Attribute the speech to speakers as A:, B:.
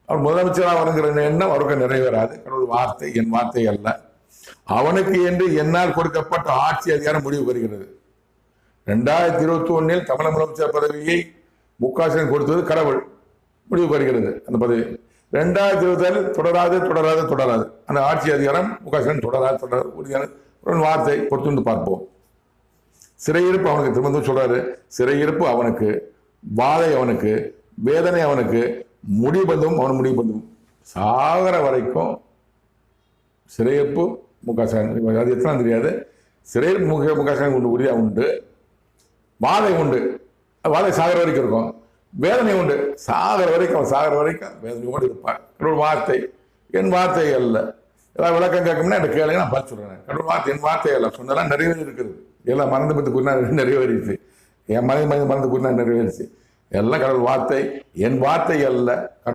A: அவர் முதலமைச்சராக வருங்கிற எண்ணம் அவருக்கு நிறைவேறாது. கடவுள் வார்த்தை என் வார்த்தை அல்ல. அவனுக்கு என்று என்னால் கொடுக்கப்பட்ட ஆட்சி அதிகாரம் முடிவு பெறுகிறது. 2021 தமிழக முதலமைச்சர் பதவியை மு.க.ஸ்டாலின் கொடுத்தது கடவுள் முடிவு பெறுகிறது. அந்த பதவி 2027 தொடராது தொடராது தொடராது. அந்த ஆட்சி அதிகாரம் மு.க.ஸ்டாலின் தொடராது தொடராது உறுதியான வார்த்தை பொறுத்து பார்ப்போம். சிறையிருப்பு அவனுக்கு திரும்ப சொல்றாரு. சிறையிருப்பு அவனுக்கு, வாதை அவனுக்கு, வேதனை அவனுக்கு, முடிபந்தும் அவன் முடிபந்தும் சாகர வரைக்கும் சிறையிருப்பு மு.க.ஸ்டாலின். அது எத்தனை தெரியாது. சிறையிருப்பு மு.க.ஸ்டாலின் உண்டு, உறுதியாக உண்டு. வாதை உண்டு, வாதை சாகர வரைக்கும் இருக்கும். வேதனை உண்டு, சாகர வரைக்கும். அவன் சாகர வரைக்கும் வேதனையோடு இருப்பான். கடவுள் வார்த்தை என் வார்த்தை அல்ல. ஏதாவது விளக்கம் கேட்கணும்னா எனக்கு கேளுங்க, நான் பார்த்து சொல்றேன். கடவுள் வார்த்தை என் வார்த்தை அல்ல சொன்னதெல்லாம் நிறைவேறி இருக்குது. எல்லாம் மறந்து பத்து கூறினா நிறைவேறிச்சு. என் மறந்து கூறினா நிறைவேறிச்சு. எல்லாம் கடவுள் வார்த்தை என் வார்த்தை அல்ல.